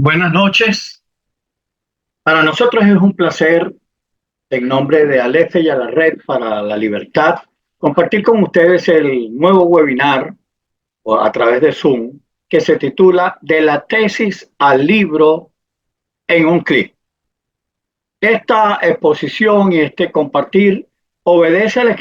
Buenas noches. Para nosotros es un placer, en nombre de Alefe y a la Red para la Libertad, compartir con ustedes el nuevo webinar a través de Zoom que se titula De la tesis al libro en un clic. Esta exposición y este compartir obedece a la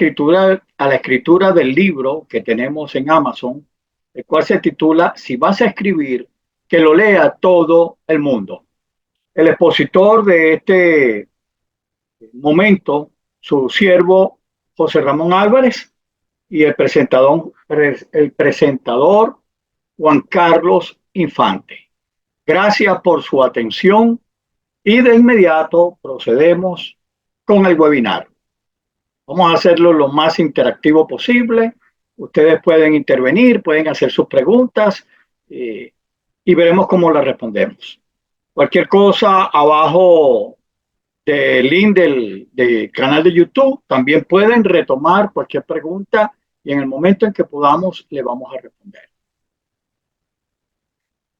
escritura del libro que tenemos en Amazon, el cual se titula Si vas a escribir, que lo lea todo el mundo. El expositor de este momento, su siervo José Ramón Álvarez y el presentador Juan Carlos Infante. Gracias por su atención y de inmediato procedemos con el webinar. Vamos a hacerlo lo más interactivo posible. Ustedes pueden intervenir, pueden hacer sus preguntas y veremos cómo las respondemos. Cualquier cosa abajo del link del canal de YouTube, también pueden retomar cualquier pregunta y en el momento en que podamos le vamos a responder.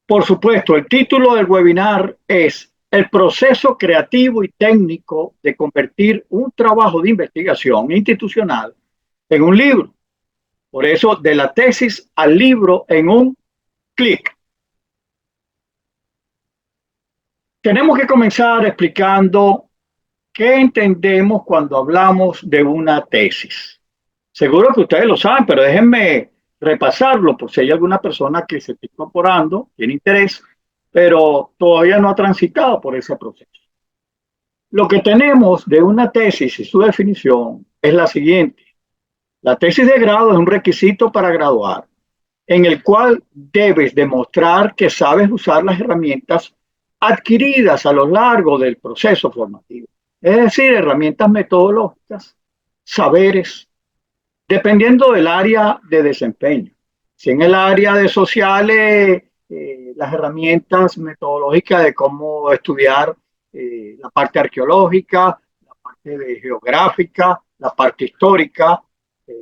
Por supuesto, el título del webinar es El proceso creativo y técnico de convertir un trabajo de investigación institucional en un libro. Por eso, de la tesis al libro en un clic. Tenemos que comenzar explicando qué entendemos cuando hablamos de una tesis. Seguro que ustedes lo saben, pero déjenme repasarlo por si hay alguna persona que se está incorporando, tiene interés, pero todavía no ha transitado por ese proceso. Lo que tenemos de una tesis y su definición es la siguiente. La tesis de grado es un requisito para graduar, en el cual debes demostrar que sabes usar las herramientas adquiridas a lo largo del proceso formativo. Es decir, herramientas metodológicas, saberes, dependiendo del área de desempeño. Si en el área de sociales, las herramientas metodológicas de cómo estudiar la parte arqueológica, la parte de geográfica, la parte histórica,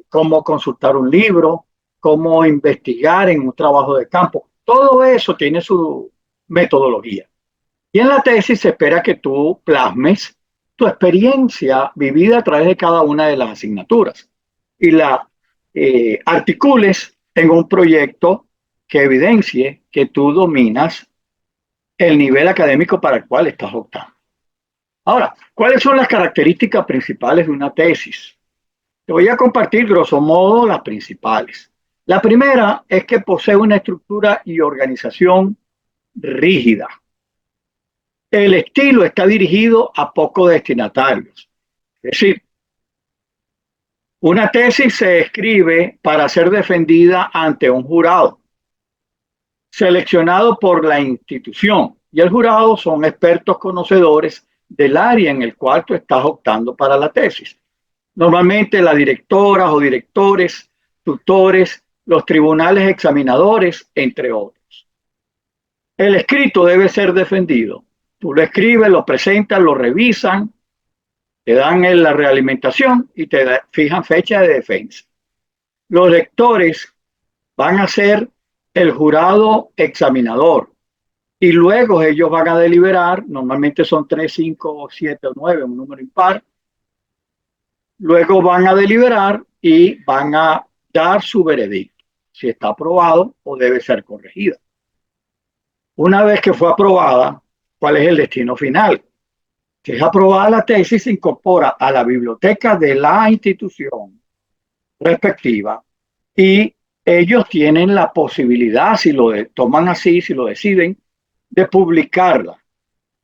cómo consultar un libro, cómo investigar en un trabajo de campo. Todo eso tiene su metodología. Y en la tesis se espera que tú plasmes tu experiencia vivida a través de cada una de las asignaturas y la articules en un proyecto que evidencie que tú dominas el nivel académico para el cual estás optando. Ahora, ¿cuáles son las características principales de una tesis? Te voy a compartir grosso modo las principales. La primera es que posee una estructura y organización rígida. El estilo está dirigido a pocos destinatarios. Es decir, una tesis se escribe para ser defendida ante un jurado, seleccionado por la institución, y el jurado son expertos conocedores del área en el cual tú estás optando para la tesis. Normalmente las directoras o directores, tutores, los tribunales examinadores, entre otros. El escrito debe ser defendido. Tú lo escribes, lo presentas, lo revisan, te dan la realimentación y te fijan fecha de defensa. Los lectores van a ser el jurado examinador y luego ellos van a deliberar, normalmente son 3, 5, 7 o 9, un número impar. Luego van a deliberar y van a dar su veredicto, si está aprobado o debe ser corregida. Una vez que fue aprobada, ¿cuál es el destino final? Si es aprobada la tesis, se incorpora a la biblioteca de la institución respectiva y ellos tienen la posibilidad, si lo toman así, si lo deciden, de publicarla.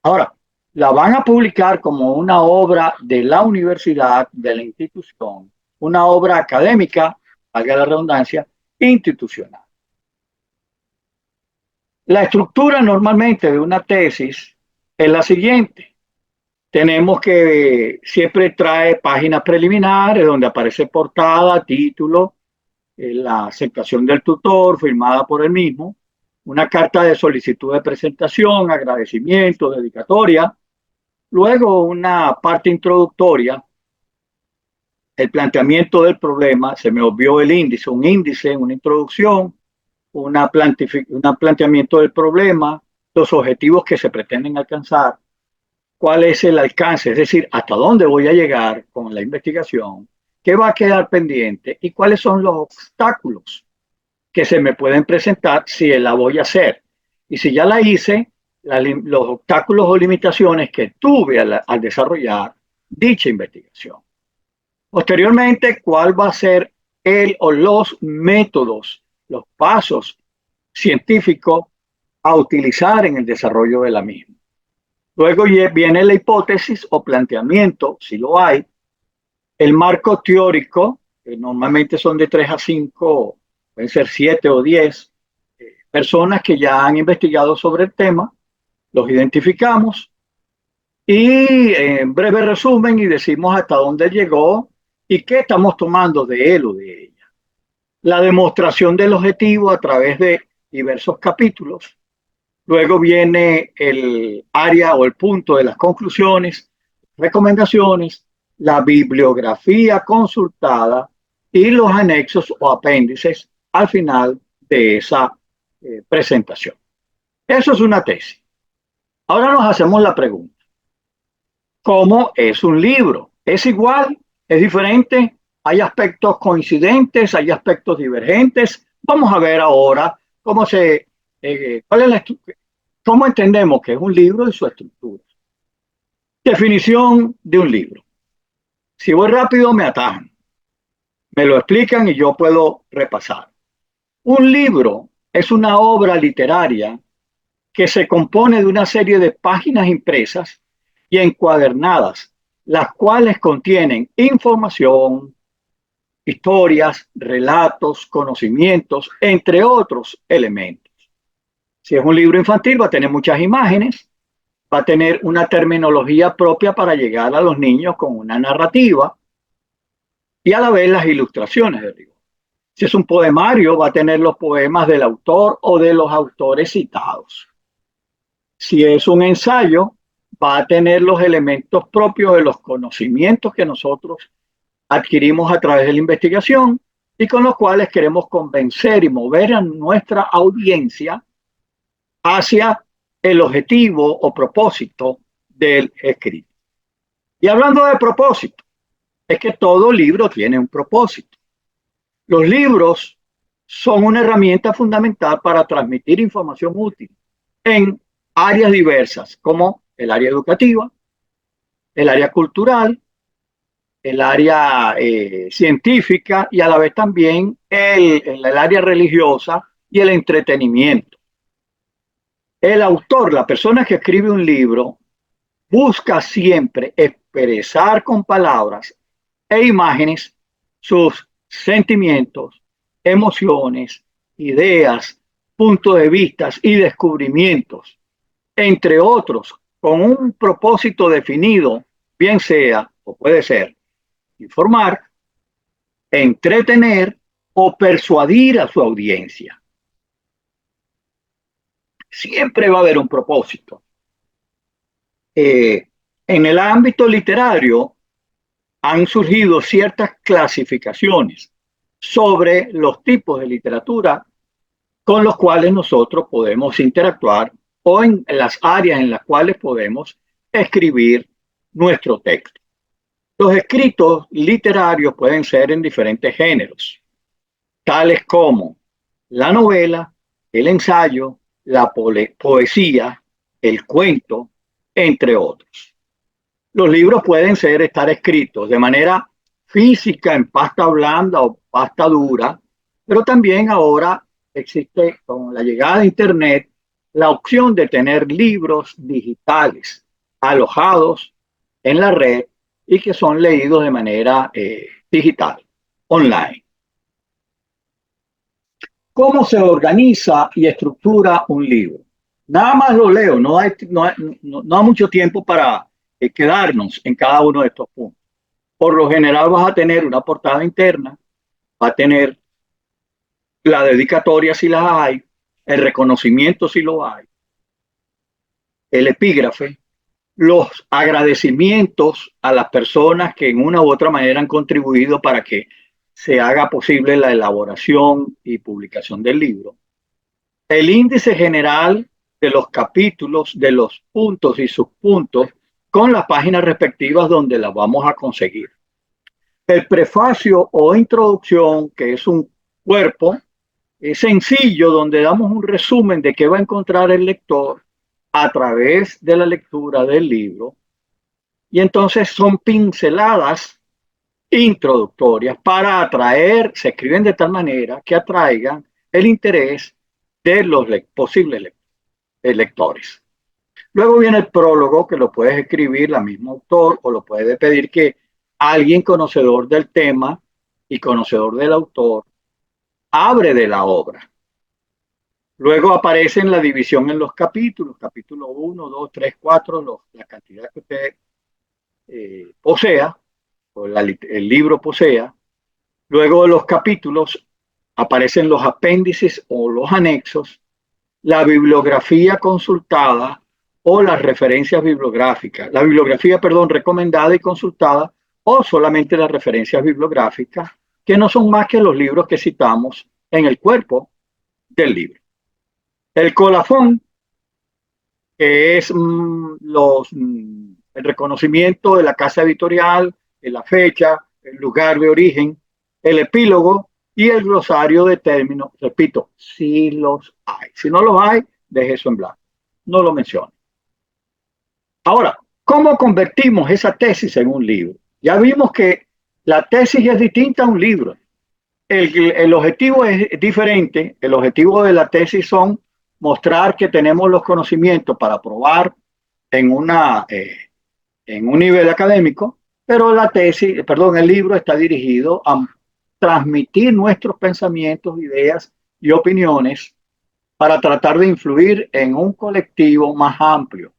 Ahora, la van a publicar como una obra de la universidad, de la institución, una obra académica, valga la redundancia, institucional. La estructura normalmente de una tesis es la siguiente. Tenemos que siempre trae páginas preliminares donde aparece portada, título, la aceptación del tutor firmada por él mismo, una carta de solicitud de presentación, agradecimiento, dedicatoria, luego una parte introductoria, el planteamiento del problema, se me obvió el índice, un índice, una introducción, un planteamiento del problema, los objetivos que se pretenden alcanzar, cuál es el alcance, es decir, hasta dónde voy a llegar con la investigación, qué va a quedar pendiente y cuáles son los obstáculos que se me pueden presentar si la voy a hacer. Y si ya la hice, los obstáculos o limitaciones que tuve al desarrollar dicha investigación. Posteriormente, cuál va a ser el o los métodos, los pasos científicos a utilizar en el desarrollo de la misma. Luego viene la hipótesis o planteamiento, si lo hay, el marco teórico, que normalmente son de 3 a 5, pueden ser 7 o 10 personas que ya han investigado sobre el tema, los identificamos y en breve resumen y decimos hasta dónde llegó y qué estamos tomando de él o de ella. La demostración del objetivo a través de diversos capítulos. Luego viene el área o el punto de las conclusiones, recomendaciones, la bibliografía consultada y los anexos o apéndices al final de esa presentación. Eso es una tesis. Ahora nos hacemos la pregunta, ¿cómo es un libro? ¿Es igual? ¿Es diferente? ¿Hay aspectos coincidentes? ¿Hay aspectos divergentes? Vamos a ver ahora cómo cuál es cómo entendemos que es un libro y su estructura. Definición de un libro. Si voy rápido, me atajan. Me lo explican y yo puedo repasar. Un libro es una obra literaria que se compone de una serie de páginas impresas y encuadernadas, las cuales contienen información, historias, relatos, conocimientos, entre otros elementos. Si es un libro infantil, va a tener muchas imágenes, va a tener una terminología propia para llegar a los niños con una narrativa y a la vez las ilustraciones de rigor. Si es un poemario, va a tener los poemas del autor o de los autores citados. Si es un ensayo, va a tener los elementos propios de los conocimientos que nosotros adquirimos a través de la investigación y con los cuales queremos convencer y mover a nuestra audiencia hacia el objetivo o propósito del escrito. Y hablando de propósito, es que todo libro tiene un propósito. Los libros son una herramienta fundamental para transmitir información útil en áreas diversas, como el área educativa, el área cultural, el área científica y a la vez también el área religiosa y el entretenimiento. El autor, la persona que escribe un libro, busca siempre expresar con palabras e imágenes sus sentimientos, emociones, ideas, puntos de vista y descubrimientos, entre otros, con un propósito definido, bien sea o puede ser informar, entretener o persuadir a su audiencia. Siempre va a haber un propósito. En el ámbito literario han surgido ciertas clasificaciones sobre los tipos de literatura con los cuales nosotros podemos interactuar o en las áreas en las cuales podemos escribir nuestro texto. Los escritos literarios pueden ser en diferentes géneros, tales como la novela, el ensayo, la poesía, el cuento, entre otros. Los libros pueden estar escritos de manera física en pasta blanda o pasta dura, pero también ahora existe con la llegada de Internet la opción de tener libros digitales alojados en la red y que son leídos de manera digital, online. ¿Cómo se organiza y estructura un libro? Nada más lo leo, no hay mucho tiempo para quedarnos en cada uno de estos puntos. Por lo general vas a tener una portada interna, va a tener la dedicatoria si las hay, el reconocimiento si lo hay, el epígrafe, los agradecimientos a las personas que en una u otra manera han contribuido para que se haga posible la elaboración y publicación del libro, el índice general de los capítulos, de los puntos y subpuntos, con las páginas respectivas donde las vamos a conseguir. El prefacio o introducción, que es un cuerpo, es sencillo, donde damos un resumen de qué va a encontrar el lector a través de la lectura del libro. Y entonces son pinceladas introductorias para atraer, se escriben de tal manera que atraigan el interés de los posibles lectores. Luego viene el prólogo, que lo puedes escribir la misma autor o lo puedes pedir que alguien conocedor del tema y conocedor del autor abre de la obra. Luego aparece la división en los capítulos, capítulo 1, 2, 3, 4, la cantidad que usted posea, o el libro posea. Luego de los capítulos aparecen los apéndices o los anexos, la bibliografía consultada o las referencias bibliográficas. La bibliografía, perdón, recomendada y consultada, o solamente las referencias bibliográficas, que no son más que los libros que citamos en el cuerpo del libro. El colofón, que es el reconocimiento de la casa editorial, de la fecha, el lugar de origen, el epílogo y el glosario de términos. Repito, si los hay. Si no los hay, deje eso en blanco. No lo mencione. Ahora, ¿cómo convertimos esa tesis en un libro? Ya vimos que la tesis es distinta a un libro. El objetivo es diferente. El objetivo de la tesis son mostrar que tenemos los conocimientos para probar en en un nivel académico, pero la tesis, perdón, el libro está dirigido a transmitir nuestros pensamientos, ideas y opiniones para tratar de influir en un colectivo más amplio.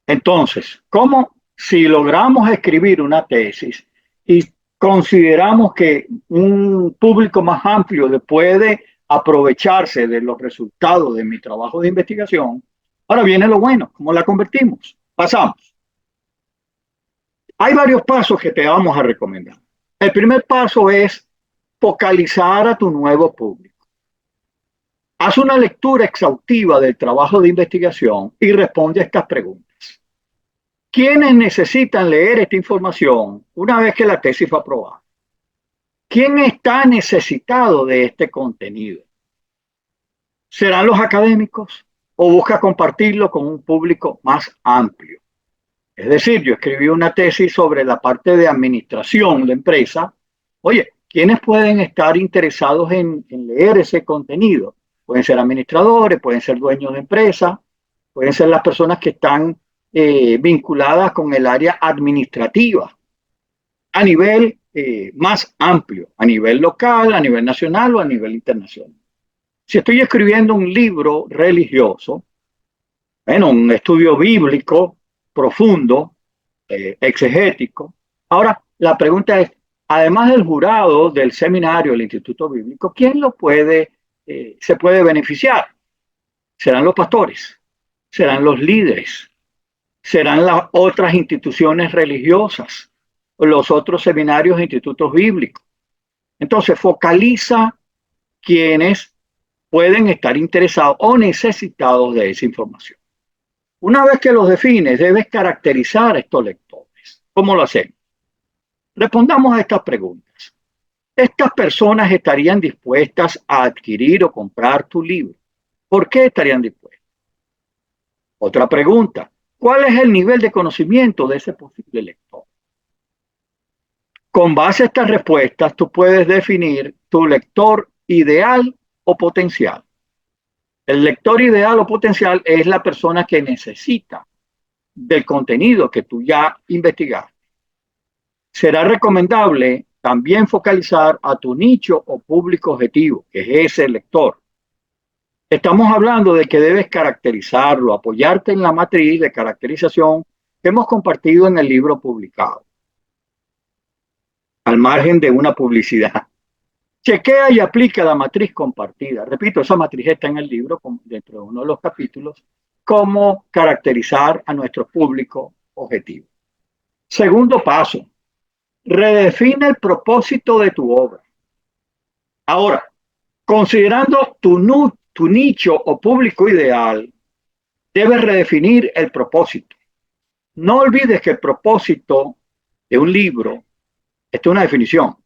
Entonces, ¿cómo si logramos escribir una tesis y consideramos que un público más amplio puede aprovecharse de los resultados de mi trabajo de investigación? Ahora viene lo bueno, ¿cómo la convertimos? Pasamos. Hay varios pasos que te vamos a recomendar. El primer paso es focalizar a tu nuevo público. Haz una lectura exhaustiva del trabajo de investigación y responde a estas preguntas. ¿Quiénes necesitan leer esta información una vez que la tesis fue aprobada? ¿Quién está necesitado de este contenido? ¿Serán los académicos o busca compartirlo con un público más amplio? Es decir, yo escribí una tesis sobre la parte de administración de empresa. Oye, ¿quiénes pueden estar interesados en leer ese contenido? Pueden ser administradores, pueden ser dueños de empresa, pueden ser las personas que están vinculadas con el área administrativa a nivel más amplio, a nivel local, a nivel nacional o a nivel internacional. Si estoy escribiendo un libro religioso, bueno, un estudio bíblico profundo, exegético. Ahora, la pregunta es, además del jurado del seminario del Instituto Bíblico, ¿quién se puede beneficiar? ¿Serán los pastores? ¿Serán los líderes? ¿Serán las otras instituciones religiosas? ¿O los otros seminarios e institutos bíblicos? Entonces, focaliza quienes pueden estar interesados o necesitados de esa información. Una vez que los defines, debes caracterizar a estos lectores. ¿Cómo lo hacemos? Respondamos a estas preguntas. ¿Estas personas estarían dispuestas a adquirir o comprar tu libro? ¿Por qué estarían dispuestas? Otra pregunta. ¿Cuál es el nivel de conocimiento de ese posible lector? Con base a estas respuestas, tú puedes definir tu lector ideal o potencial. El lector ideal o potencial es la persona que necesita del contenido que tú ya investigaste. Será recomendable también focalizar a tu nicho o público objetivo, que es ese lector. Estamos hablando de que debes caracterizarlo, apoyarte en la matriz de caracterización que hemos compartido en el libro publicado, al margen de una publicidad. Chequea y aplica la matriz compartida. Repito, esa matriz está en el libro, dentro de uno de los capítulos, cómo caracterizar a nuestro público objetivo. Segundo paso, redefine el propósito de tu obra. Ahora, considerando tu nicho o público ideal, debes redefinir el propósito. No olvides que el propósito de un libro, esta es una definición,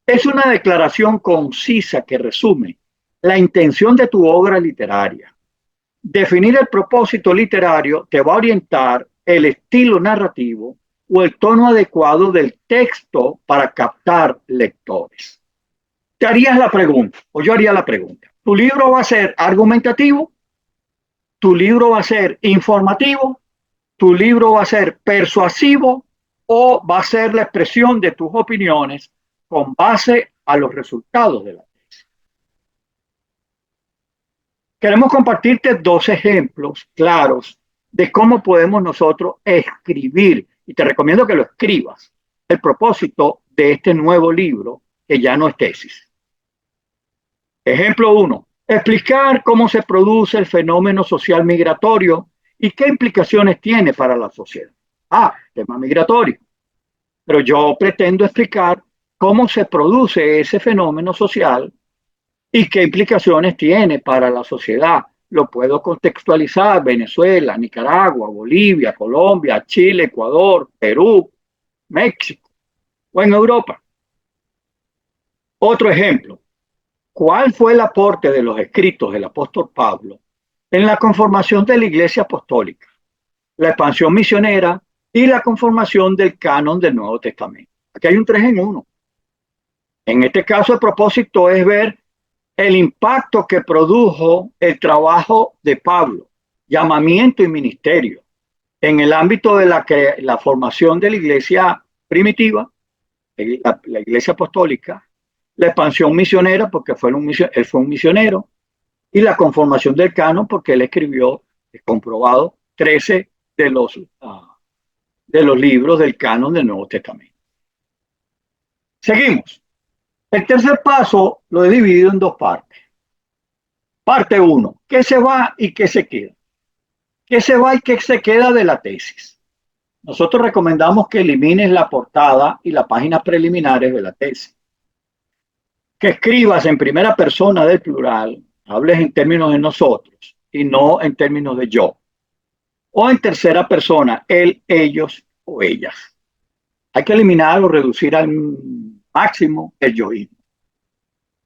es una declaración concisa que resume la intención de tu obra literaria. Definir el propósito literario te va a orientar el estilo narrativo o el tono adecuado del texto para captar lectores. Te harías la pregunta, o yo haría la pregunta, ¿tu libro va a ser argumentativo? ¿Tu libro va a ser informativo? ¿Tu libro va a ser persuasivo? ¿O va a ser la expresión de tus opiniones con base a los resultados de la tesis? Queremos compartirte dos ejemplos claros de cómo podemos nosotros escribir, y te recomiendo que lo escribas, el propósito de este nuevo libro que ya no es tesis. Ejemplo 1. Explicar cómo se produce el fenómeno social migratorio y qué implicaciones tiene para la sociedad. Tema migratorio. Pero yo pretendo explicar cómo se produce ese fenómeno social y qué implicaciones tiene para la sociedad. Lo puedo contextualizar: Venezuela, Nicaragua, Bolivia, Colombia, Chile, Ecuador, Perú, México o en Europa. Otro ejemplo. ¿Cuál fue el aporte de los escritos del apóstol Pablo en la conformación de la Iglesia Apostólica, la expansión misionera y la conformación del canon del Nuevo Testamento? Aquí hay un 3 en 1. En este caso, el propósito es ver el impacto que produjo el trabajo de Pablo, llamamiento y ministerio, en el ámbito de la formación de la iglesia primitiva, la iglesia apostólica, la expansión misionera, porque él fue un misionero, y la conformación del canon, porque él escribió, es comprobado, 13 de los libros del canon del Nuevo Testamento. Seguimos. El tercer paso lo he dividido en dos partes. Parte 1. ¿Qué se va y qué se queda? ¿Qué se va y qué se queda de la tesis? Nosotros recomendamos que elimines la portada y las páginas preliminares de la tesis. Que escribas en primera persona del plural, hables en términos de nosotros y no en términos de yo. O en tercera persona, él, ellos o ellas. Hay que eliminar o reducir al máximo el yoísmo.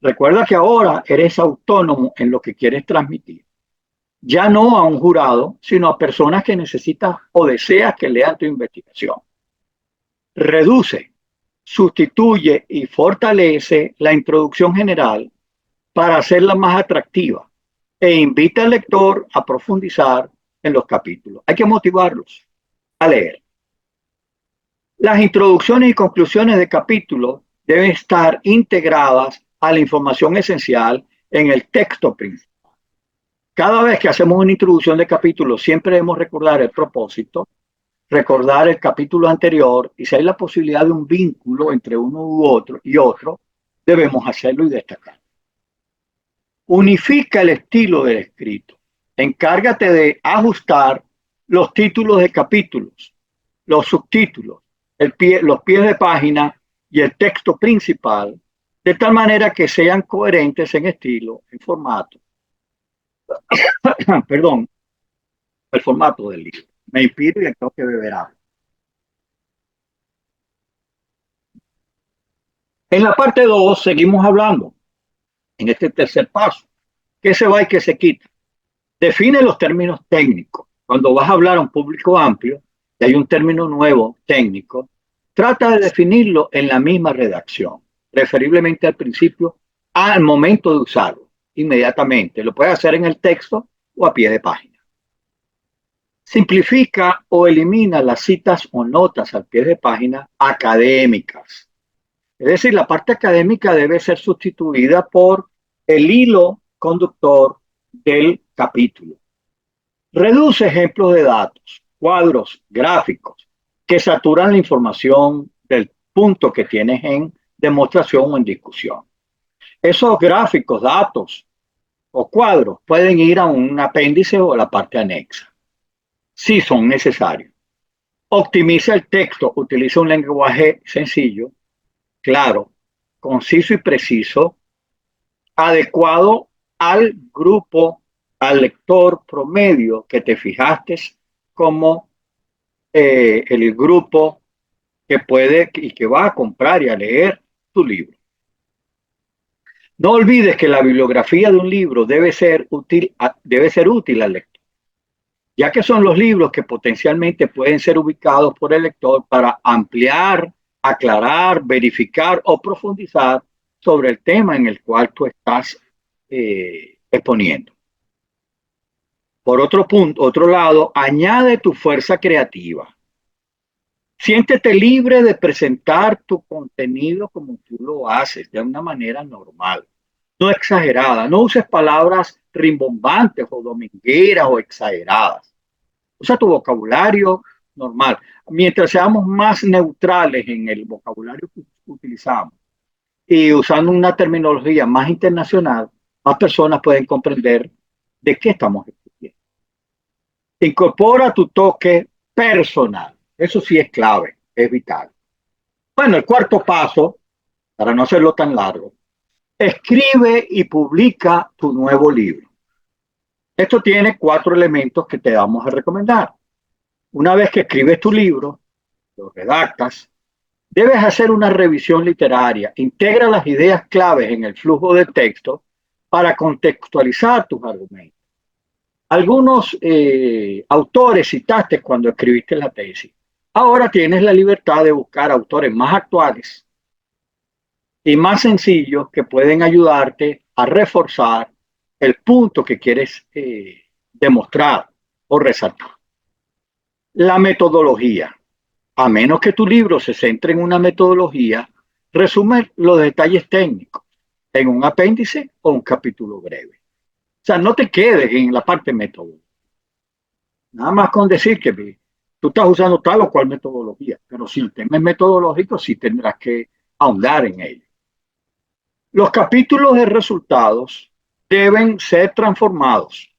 Recuerda que ahora eres autónomo en lo que quieres transmitir. Ya no a un jurado, sino a personas que necesitas o deseas que lean tu investigación. Reduce, sustituye y fortalece la introducción general para hacerla más atractiva e invita al lector a profundizar en los capítulos. Hay que motivarlos a leer. Las introducciones y conclusiones de capítulos deben estar integradas a la información esencial en el texto principal. Cada vez que hacemos una introducción de capítulo, siempre debemos recordar el propósito, recordar el capítulo anterior, y si hay la posibilidad de un vínculo entre uno u otro y otro, debemos hacerlo y destacar. Unifica el estilo del escrito. Encárgate de ajustar los títulos de capítulos, los subtítulos, los pies de página y el texto principal, de tal manera que sean coherentes en estilo, en formato. Perdón, el formato del libro. Me inspiro y tengo que beber agua. En la parte 2 seguimos hablando, en este tercer paso, qué se va y qué se quita. Define los términos técnicos. Cuando vas a hablar a un público amplio y hay un término nuevo técnico, trata de definirlo en la misma redacción, preferiblemente al principio, al momento de usarlo, inmediatamente. Lo puedes hacer en el texto o a pie de página. Simplifica o elimina las citas o notas al pie de página académicas. Es decir, la parte académica debe ser sustituida por el hilo conductor del capítulo. Reduce ejemplos de datos, cuadros, gráficos que saturan la información del punto que tienes en demostración o en discusión. Esos gráficos, datos o cuadros pueden ir a un apéndice o a la parte anexa, si son necesarios. Optimiza el texto, utiliza un lenguaje sencillo, claro, conciso y preciso, adecuado al grupo, al lector promedio que te fijaste como el grupo que puede y que va a comprar y a leer tu libro. No olvides que la bibliografía de un libro debe ser útil al lector, ya que son los libros que potencialmente pueden ser ubicados por el lector para ampliar, aclarar, verificar o profundizar sobre el tema en el cual tú estás exponiendo. Por otro lado, añade tu fuerza creativa. Siéntete libre de presentar tu contenido como tú lo haces, de una manera normal, no exagerada. No uses palabras rimbombantes o domingueras o exageradas. Usa tu vocabulario normal. Mientras seamos más neutrales en el vocabulario que utilizamos y usando una terminología más internacional, más personas pueden comprender de qué estamos discutiendo. Incorpora tu toque personal. Eso sí es clave, es vital. Bueno, el cuarto paso, para no hacerlo tan largo, escribe y publica tu nuevo libro. Esto tiene 4 elementos que te vamos a recomendar. Una vez que escribes tu libro, lo redactas, debes hacer una revisión literaria. Integra las ideas claves en el flujo de texto para contextualizar tus argumentos. Algunos autores citaste cuando escribiste la tesis. Ahora tienes la libertad de buscar autores más actuales y más sencillos que pueden ayudarte a reforzar el punto que quieres demostrar o resaltar. La metodología. A menos que tu libro se centre en una metodología, resume los detalles técnicos en un apéndice o un capítulo breve. O sea, no te quedes en la parte metodológica. Nada más con decir que tú estás usando tal o cual metodología, pero si el tema es metodológico, sí tendrás que ahondar en ello. Los capítulos de resultados deben ser transformados.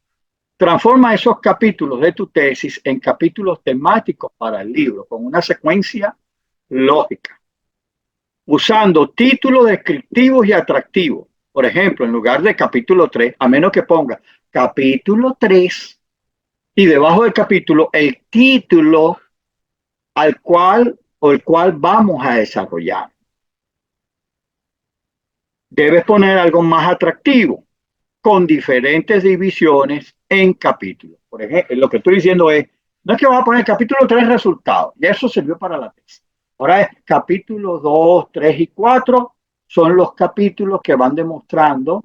Transforma esos capítulos de tu tesis en capítulos temáticos para el libro, con una secuencia lógica, usando títulos descriptivos y atractivos. Por ejemplo, en lugar de capítulo 3, a menos que ponga capítulo 3 y debajo del capítulo el título al cual o el cual vamos a desarrollar. Debes poner algo más atractivo, con diferentes divisiones en capítulos. Por ejemplo, lo que estoy diciendo es, no es que vas a poner capítulo 3 resultados, y eso sirvió para la tesis. Ahora es capítulo 2, 3 y 4 son los capítulos que van demostrando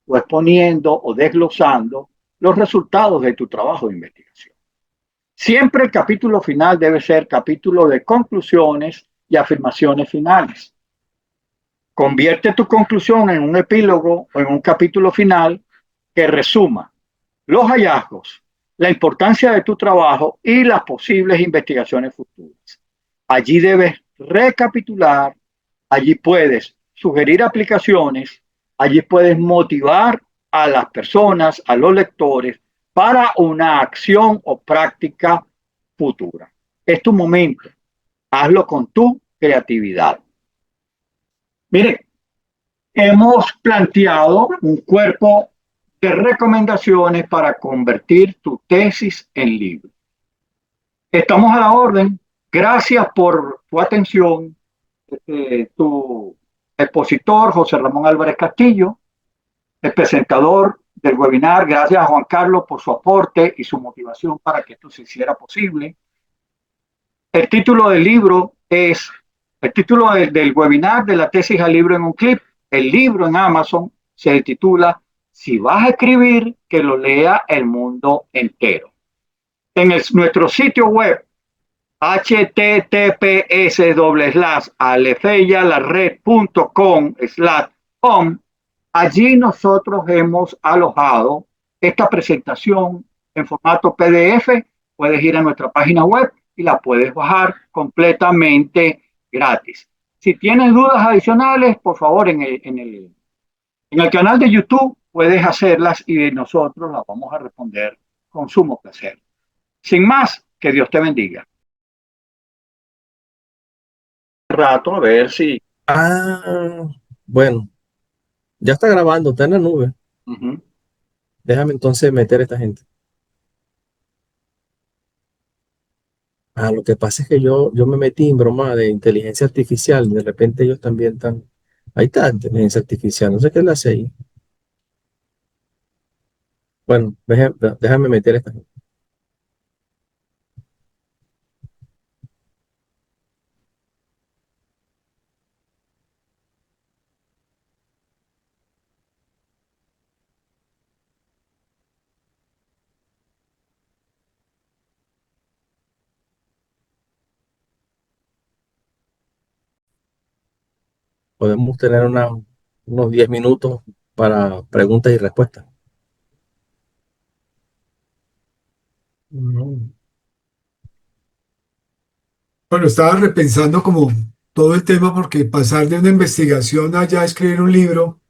o exponiendo o desglosando los resultados de tu trabajo de investigación. Siempre el capítulo final debe ser capítulo de conclusiones y afirmaciones finales. Convierte tu conclusión en un epílogo o en un capítulo final que resuma los hallazgos, la importancia de tu trabajo y las posibles investigaciones futuras. Allí debes recapitular, allí puedes sugerir aplicaciones, allí puedes motivar a las personas, a los lectores, para una acción o práctica futura. Es tu momento. Hazlo con tu creatividad. Mire, hemos planteado un cuerpo de recomendaciones para convertir tu tesis en libro. Estamos a la orden. Gracias por tu atención. Tu expositor, José Ramón Álvarez Castillo, el presentador del webinar. Gracias a Juan Carlos por su aporte y su motivación para que esto se hiciera posible. El título del libro es, el título del webinar de la tesis al libro en un clip. El libro en Amazon se titula Si vas a escribir, que lo lea el mundo entero. En nuestro sitio web, https://alefeyalared.com/on, allí nosotros hemos alojado esta presentación en formato PDF. Puedes ir a nuestra página web y la puedes bajar completamente gratis. Si tienes dudas adicionales, por favor, en el canal de YouTube puedes hacerlas y nosotros las vamos a responder con sumo placer. Sin más, que Dios te bendiga. Rato, a ver si. Ah, bueno, ya está grabando, está en la nube. Uh -huh. Déjame entonces meter a esta gente. Ah, lo que pasa es que yo me metí en broma de inteligencia artificial y de repente ellos también están. Ahí está inteligencia artificial, no sé qué le hace ahí. Bueno, déjame meter esta gente. Podemos tener unos 10 minutos para preguntas y respuestas. No. Bueno, estaba repensando como todo el tema porque pasar de una investigación a ya escribir un libro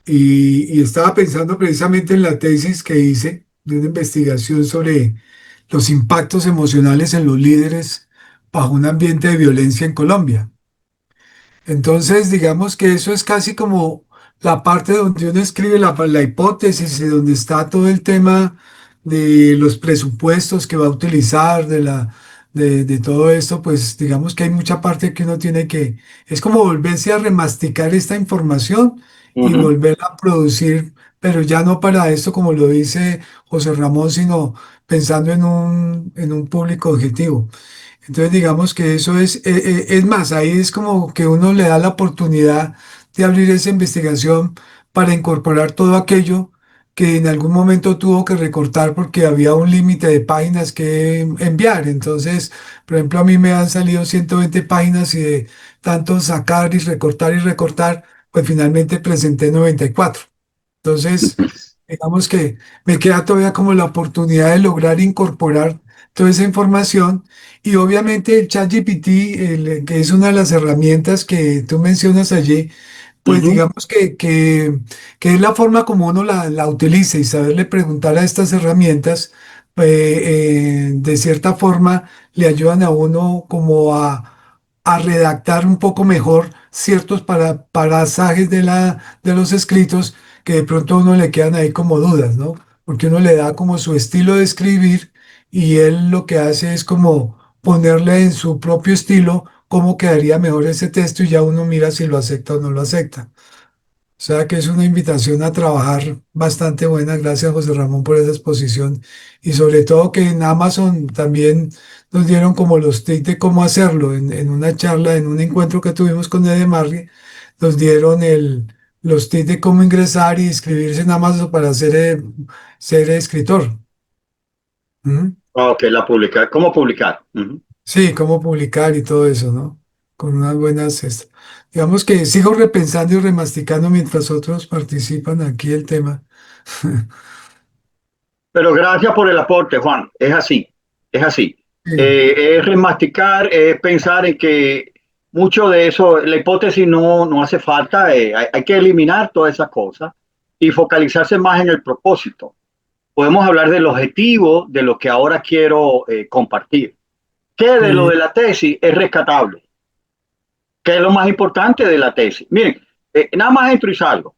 y estaba pensando precisamente en la tesis que hice de una investigación sobre los impactos emocionales en los líderes bajo un ambiente de violencia en Colombia. Entonces, digamos que eso es casi como la parte donde uno escribe la hipótesis y donde está todo el tema de los presupuestos que va a utilizar, de todo esto, pues digamos que hay mucha parte que uno tiene que, es como volverse a remasticar esta información y Ujú, volverla a producir, pero ya no para esto, como lo dice José Ramón, sino pensando en un público objetivo. Entonces digamos que eso es más, ahí es como que uno le da la oportunidad de abrir esa investigación para incorporar todo aquello que en algún momento tuvo que recortar porque había un límite de páginas que enviar. Entonces, por ejemplo, a mí me han salido 120 páginas y de tanto sacar y recortar, pues finalmente presenté 94. Entonces, digamos que me queda todavía como la oportunidad de lograr incorporar toda esa información y obviamente el ChatGPT, que es una de las herramientas que tú mencionas allí, pues ujú. digamos que es la forma como uno la utiliza y saberle preguntar a estas herramientas, de cierta forma le ayudan a uno como a redactar un poco mejor ciertos pasajes de los escritos que de pronto a uno le quedan ahí como dudas, ¿no? Porque uno le da como su estilo de escribir y él lo que hace es como ponerle en su propio estilo cómo quedaría mejor ese texto y ya uno mira si lo acepta o no lo acepta. O sea que es una invitación a trabajar bastante buena. Gracias, José Ramón, por esa exposición. Y sobre todo que en Amazon también nos dieron como los tips de cómo hacerlo. En una charla, en un encuentro que tuvimos con Edemarri, nos dieron los tips de cómo ingresar y inscribirse en Amazon para ser escritor. ¿Mm? Ok, la publicar. ¿Cómo publicar? Ujú. Sí, cómo publicar y todo eso, ¿no? Con unas buenas... digamos que sigo repensando y remasticando mientras otros participan aquí el tema. Pero gracias por el aporte, Juan. Es así, es así. Sí, Es remasticar, es pensar en que mucho de eso, la hipótesis no hace falta, hay que eliminar todas esas cosas y focalizarse más en el propósito. Podemos hablar del objetivo de lo que ahora quiero compartir. ¿Qué de lo sí, de la tesis es rescatable? ¿Qué es lo más importante de la tesis? Miren, nada más entro y salgo.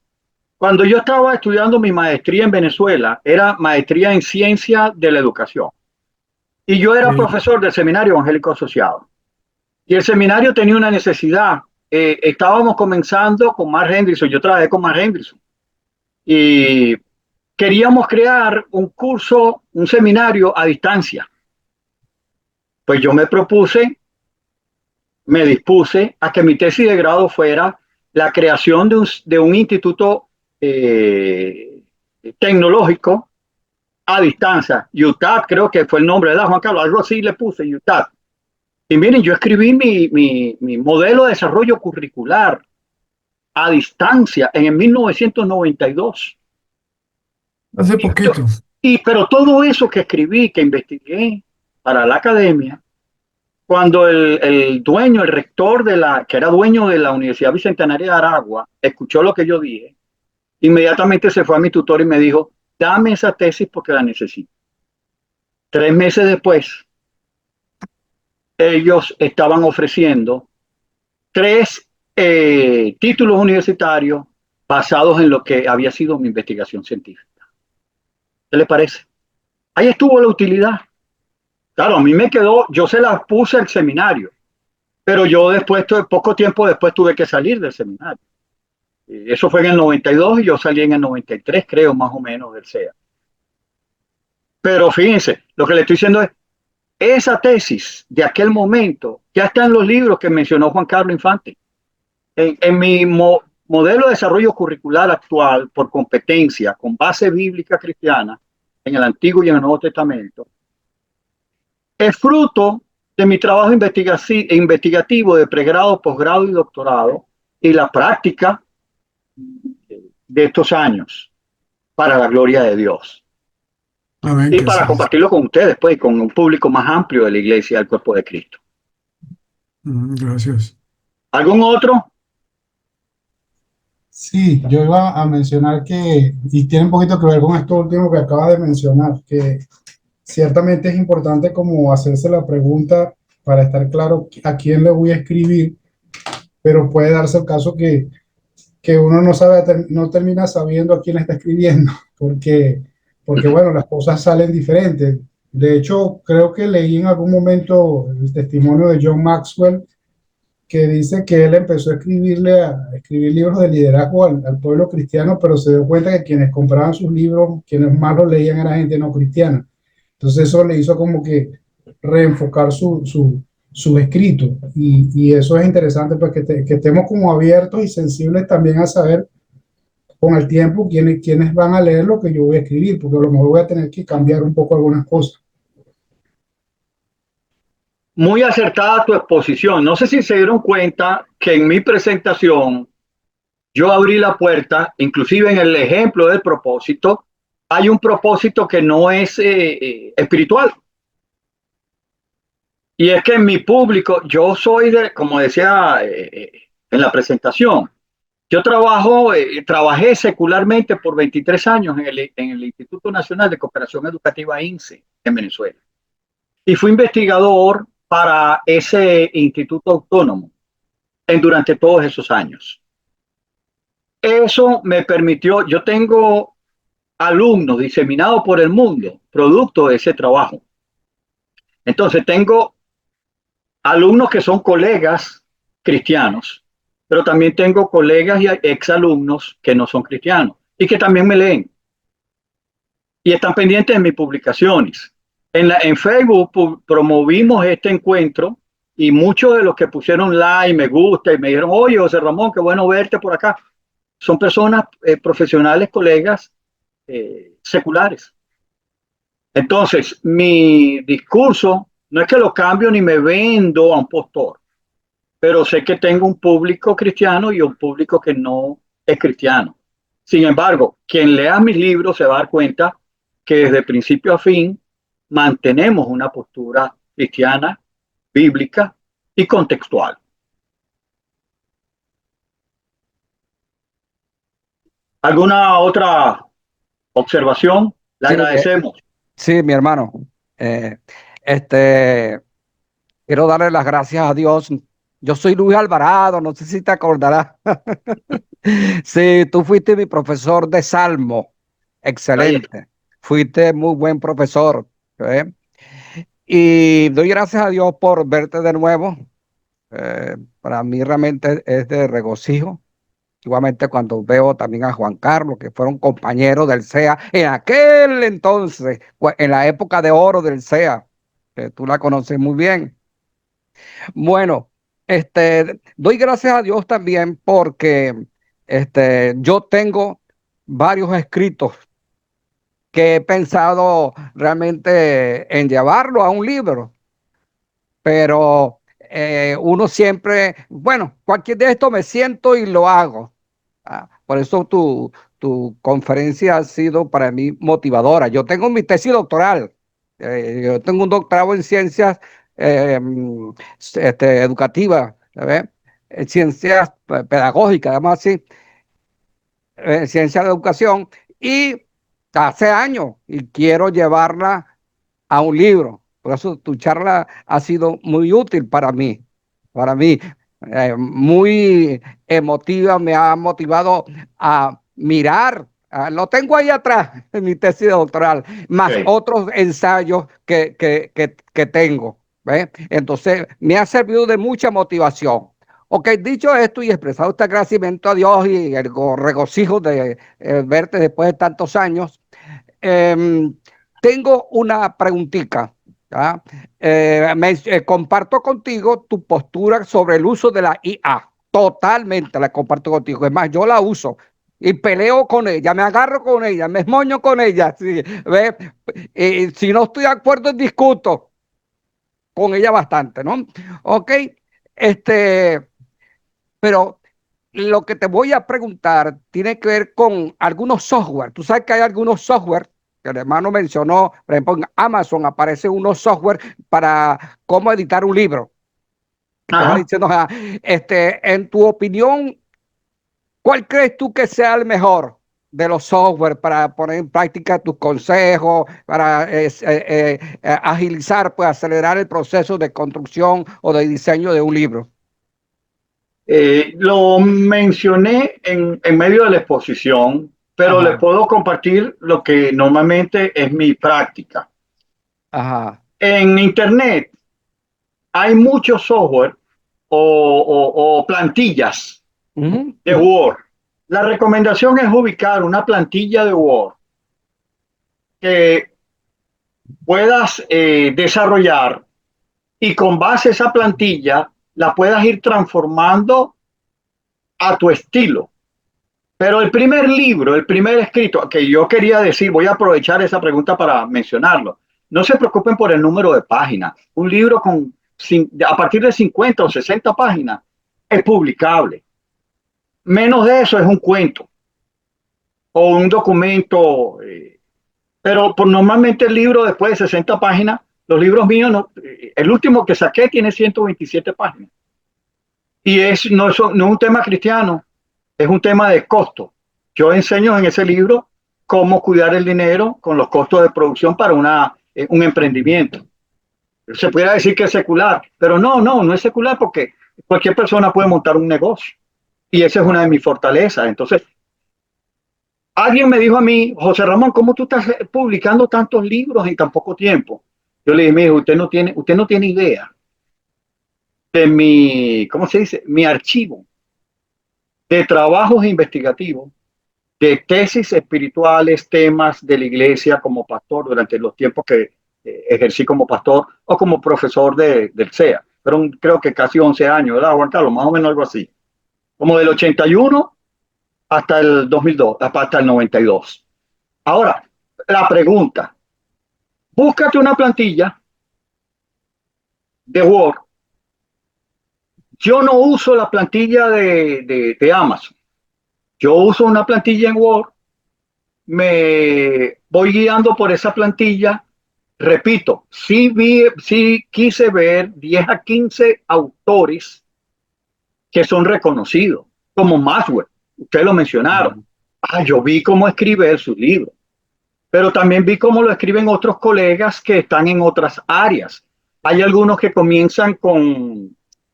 Cuando yo estaba estudiando mi maestría en Venezuela, era maestría en ciencia de la educación. Y yo era sí. profesor del Seminario Evangélico Asociado. Y el seminario tenía una necesidad. Estábamos comenzando con Mark Hendrickson, yo trabajé con Mark Hendrickson. Y queríamos crear un curso, un seminario a distancia. Pues yo me propuse, me dispuse a que mi tesis de grado fuera la creación de un instituto eh, tecnológico a distancia. UTAD creo que fue el nombre, ¿verdad, Juan Carlos? Algo así le puse, UTAD. Y miren, yo escribí mi modelo de desarrollo curricular a distancia en el 1992. Hace Y, yo- poquito. pero todo eso que escribí, que investigué para la academia, cuando el dueño, el rector que era dueño de la Universidad Bicentenaria de Aragua, escuchó lo que yo dije, inmediatamente se fue a mi tutor y me dijo, dame esa tesis porque la necesito. 3 meses después, ellos estaban ofreciendo 3 títulos universitarios basados en lo que había sido mi investigación científica. ¿Qué le parece? Ahí estuvo la utilidad. Claro, a mí me quedó, yo se las puse al seminario, pero yo después, poco tiempo después tuve que salir del seminario. Eso fue en el 92 y yo salí en el 93, creo, más o menos, del CEA. Pero fíjense, lo que le estoy diciendo es, esa tesis de aquel momento ya está en los libros que mencionó Juan Carlos Infante. En mi modelo de desarrollo curricular actual, por competencia, con base bíblica cristiana, en el Antiguo y en el Nuevo Testamento, es fruto de mi trabajo investigativo de pregrado, posgrado y doctorado y la práctica de estos años para la gloria de Dios. Amén, Y que para así es. compartirlo con ustedes, pues, y con un público más amplio de la iglesia del cuerpo de Cristo. Gracias. ¿Algún otro? Sí, yo iba a mencionar que, y tiene un poquito que ver con esto último que acabas de mencionar, que ciertamente es importante como hacerse la pregunta para estar claro a quién le voy a escribir, pero puede darse el caso que uno no sabe, no termina sabiendo a quién está escribiendo, porque bueno, las cosas salen diferentes. De hecho, creo que leí en algún momento el testimonio de John Maxwell, que dice que él empezó a escribir libros de liderazgo al pueblo cristiano, pero se dio cuenta que quienes compraban sus libros, quienes más los leían era gente no cristiana. Entonces eso le hizo como que reenfocar su escrito y eso es interesante, pues que estemos como abiertos y sensibles también a saber con el tiempo quiénes van a leer lo que yo voy a escribir, porque a lo mejor voy a tener que cambiar un poco algunas cosas. Muy acertada tu exposición. No sé si se dieron cuenta que en mi presentación yo abrí la puerta, inclusive en el ejemplo del propósito, hay un propósito que no es espiritual. Y es que en mi público, yo soy de, como decía en la presentación, yo trabajé secularmente por 23 años en el Instituto Nacional de Cooperación Educativa INSE en Venezuela. Y fui investigador para ese instituto autónomo durante todos esos años. Eso me permitió, yo tengo alumnos diseminados por el mundo, producto de ese trabajo. Entonces tengo alumnos que son colegas cristianos, pero también tengo colegas y exalumnos que no son cristianos y que también me leen y están pendientes de mis publicaciones. En Facebook promovimos este encuentro y muchos de los que pusieron like, me gusta y me dijeron, oye, José Ramón, qué bueno verte por acá, son personas profesionales, colegas seculares. Entonces, mi discurso no es que lo cambio ni me vendo a un postor, pero sé que tengo un público cristiano y un público que no es cristiano. Sin embargo, quien lea mis libros se va a dar cuenta que desde principio a fin mantenemos una postura cristiana, bíblica y contextual. ¿Alguna otra observación? Le Sí, agradecemos. sí, mi hermano. Eh, este, quiero darle las gracias a Dios. Yo soy Luis Alvarado, no sé si te acordarás. Sí, tú fuiste mi profesor de Salmo. Excelente. Fuiste muy buen profesor. ¿Eh? Y doy gracias a Dios por verte de nuevo. Para mí realmente es de regocijo. Igualmente cuando veo también a Juan Carlos, que fueron compañeros del CEA en aquel entonces, en la época de oro del CEA, que tú la conoces muy bien. Bueno, doy gracias a Dios también porque yo tengo varios escritos que he pensado realmente en llevarlo a un libro, pero uno siempre, bueno, cualquier de esto me siento y lo hago. Por eso tu conferencia ha sido para mí motivadora. Yo tengo mi tesis doctoral. Yo tengo un doctorado en ciencias educativas, ¿sabes? En ciencias pedagógicas, además así, ciencias de educación. Y hace años, y quiero llevarla a un libro. Por eso tu charla ha sido muy útil para mí, muy emotiva, me ha motivado a mirar Lo tengo ahí atrás en mi tesis doctoral, más Ok. otros ensayos que tengo. ¿Ve? Entonces, me ha servido de mucha motivación. Ok, dicho esto y expresado este agradecimiento a Dios y el regocijo de verte después de tantos años, em, tengo una preguntita. ¿Ya? Comparto contigo tu postura sobre el uso de la IA. Totalmente la comparto contigo. Es más, yo la uso y peleo con ella, me agarro con ella, me esmoño con ella. ¿Sí? ¿Ve? Si no estoy de acuerdo, discuto con ella bastante, ¿no? Ok, este, pero lo que te voy a preguntar tiene que ver con algunos software. Tú sabes que hay algunos software que el hermano mencionó, por ejemplo, en Amazon aparecen unos software para cómo editar un libro. Te va Ajá. diciendo, en tu opinión, ¿cuál crees tú que sea el mejor de los software para poner en práctica tus consejos, para agilizar, pues acelerar el proceso de construcción o de diseño de un libro? Lo mencioné en medio de la exposición, pero les Ajá, puedo compartir lo que normalmente es mi práctica. ajá. En Internet hay mucho software o plantillas Ujú, de Word. La recomendación es ubicar una plantilla de Word que puedas desarrollar y con base a esa plantilla la puedas ir transformando a tu estilo. Pero el primer libro, el primer escrito, que yo quería decir, voy a aprovechar esa pregunta para mencionarlo. No se preocupen por el número de páginas. Un libro a partir de 50 o 60 páginas es publicable. Menos de eso es un cuento o un documento. Pero normalmente el libro después de 60 páginas, los libros míos, no, el último que saqué tiene 127 páginas. Y no es un tema cristiano, es un tema de costo. Yo enseño en ese libro cómo cuidar el dinero con los costos de producción para un emprendimiento. Se pudiera decir que es secular, pero no es secular porque cualquier persona puede montar un negocio. Y esa es una de mis fortalezas. Entonces, alguien me dijo a mí, José Ramón, ¿cómo tú estás publicando tantos libros en tan poco tiempo? Yo le dije, mire, usted no tiene idea de ¿cómo se dice? Mi archivo de trabajos investigativos, de tesis espirituales, temas de la iglesia como pastor durante los tiempos que ejercí como pastor o como profesor del CEA. Fueron creo que casi 11 años, ¿verdad, Juan Carlos? Más o menos algo así. Como del 81 hasta el 2002, hasta el 92. Ahora, la pregunta, búscate una plantilla de Word. Yo no uso la plantilla de Amazon. Yo uso una plantilla en Word, me voy guiando por esa plantilla. Repito, sí quise ver 10 a 15 autores que son reconocidos, como Maxwell, ustedes lo mencionaron. Yo vi cómo escribe él sus libros, pero también vi cómo lo escriben otros colegas que están en otras áreas. Hay algunos que comienzan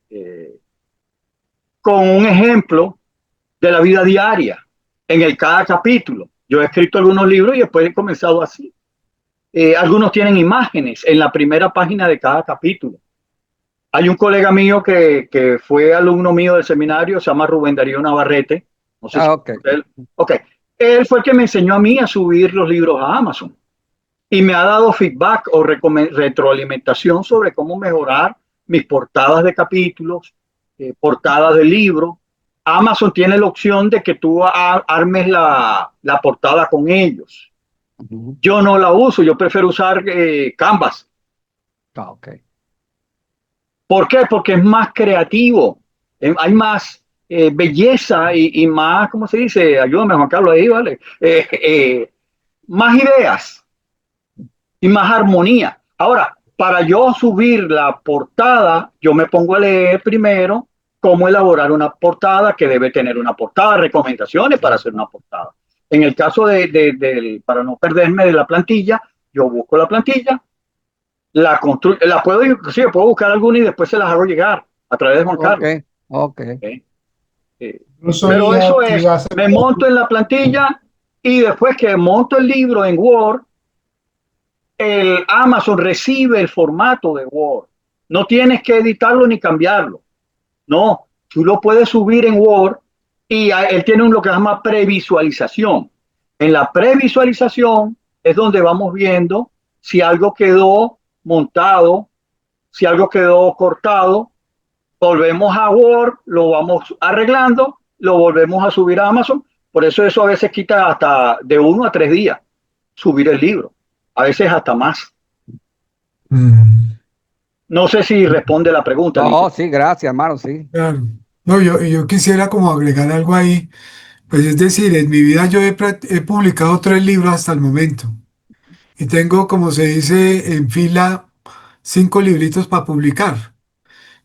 eh, con un ejemplo de la vida diaria en cada capítulo. Yo he escrito algunos libros y después he comenzado así. Algunos tienen imágenes en la primera página de cada capítulo. Hay un colega mío que fue alumno mío del seminario, se llama Rubén Darío Navarrete. No sé si Ok. él. Ok. Él fue el que me enseñó a mí a subir los libros a Amazon y me ha dado feedback o retroalimentación sobre cómo mejorar mis portadas de capítulos, portadas de libros. Amazon tiene la opción de que tú armes la portada con ellos. Yo no la uso, yo prefiero usar Canvas. Ok. ¿Por qué? Porque es más creativo, hay más belleza y más, ¿cómo se dice? Ayúdame, Juan Carlos, ahí, ¿vale? Más ideas y más armonía. Ahora, para yo subir la portada, yo me pongo a leer primero cómo elaborar una portada, que debe tener una portada, recomendaciones para hacer una portada. En el caso para no perderme de la plantilla, yo busco la plantilla, la puedo, inclusive puedo buscar alguna y después se las hago llegar a través de Juan Carlos. Ok. ¿Okay? Incluso Pero IA eso te es, va a hacer me monto en la plantilla, y después que monto el libro en Word, el Amazon recibe el formato de Word. No tienes que editarlo ni cambiarlo. No, tú lo puedes subir en Word y él tiene lo que se llama previsualización. En la previsualización es donde vamos viendo si algo quedó montado, si algo quedó cortado. Volvemos a Word, lo vamos arreglando, lo volvemos a subir a Amazon. Por eso a veces quita hasta de 1 a 3 días subir el libro, a veces hasta más. Mm, No sé si responde la pregunta, No, Alicia. sí, gracias, hermano, sí. claro. No, yo quisiera como agregar algo ahí. Pues es decir, en mi vida yo he publicado 3 libros hasta el momento. Y tengo, como se dice, en fila 5 libritos para publicar.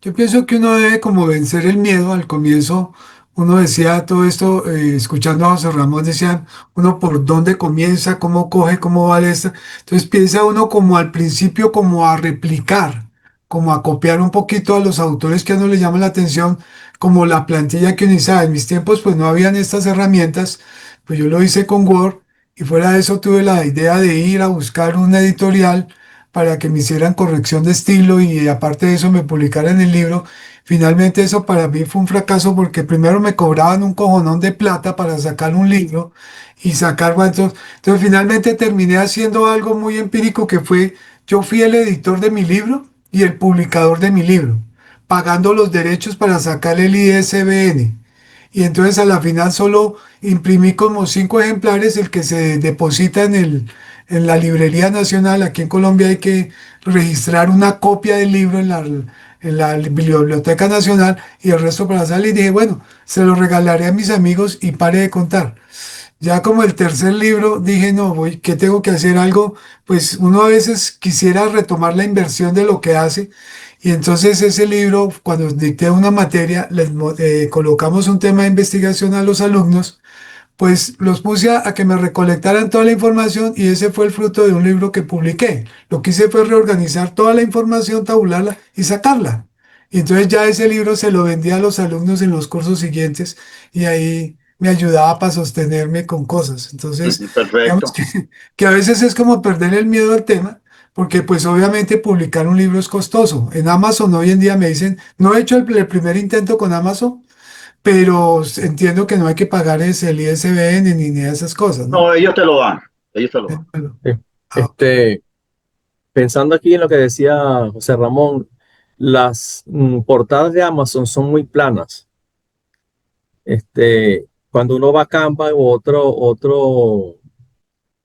Yo pienso que uno debe como vencer el miedo. Al comienzo uno decía todo esto, escuchando a José Ramón, decían uno por dónde comienza, cómo coge, cómo vale esto. Entonces piensa uno como al principio como a replicar, como a copiar un poquito a los autores que a uno le llaman la atención, como la plantilla que utilizaba. En mis tiempos pues no habían estas herramientas, pues yo lo hice con Word y fuera de eso tuve la idea de ir a buscar una editorial para que me hicieran corrección de estilo y aparte de eso me publicaran el libro. Finalmente eso para mí fue un fracaso porque primero me cobraban un cojonón de plata para sacar un libro y sacar cuantos. Entonces finalmente terminé haciendo algo muy empírico que fue, yo fui el editor de mi libro y el publicador de mi libro, pagando los derechos para sacar el ISBN. Y entonces a la final solo imprimí como 5 ejemplares, el que se deposita en la Librería Nacional. Aquí en Colombia hay que registrar una copia del libro en la Biblioteca Nacional y el resto para salir. Y dije, bueno, se lo regalaré a mis amigos y pare de contar. Ya como el tercer libro dije, no, voy, ¿qué tengo que hacer? Algo, pues uno a veces quisiera retomar la inversión de lo que hace. Y entonces ese libro, cuando dicté una materia, colocamos un tema de investigación a los alumnos, pues los puse a que me recolectaran toda la información y ese fue el fruto de un libro que publiqué. Lo que hice fue reorganizar toda la información, tabularla y sacarla. Y entonces ya ese libro se lo vendía a los alumnos en los cursos siguientes y ahí me ayudaba para sostenerme con cosas. Entonces, digamos Perfecto. que a veces es como perder el miedo al tema, porque pues obviamente publicar un libro es costoso. En Amazon hoy en día me dicen, no he hecho el primer intento con Amazon, pero entiendo que no hay que pagar el ISBN ni de esas cosas, ¿no? No, ellos te lo dan. Ellos te lo dan. Bueno, Sí. ok. Pensando aquí en lo que decía José Ramón, las portadas de Amazon son muy planas. Cuando uno va a Canva u otro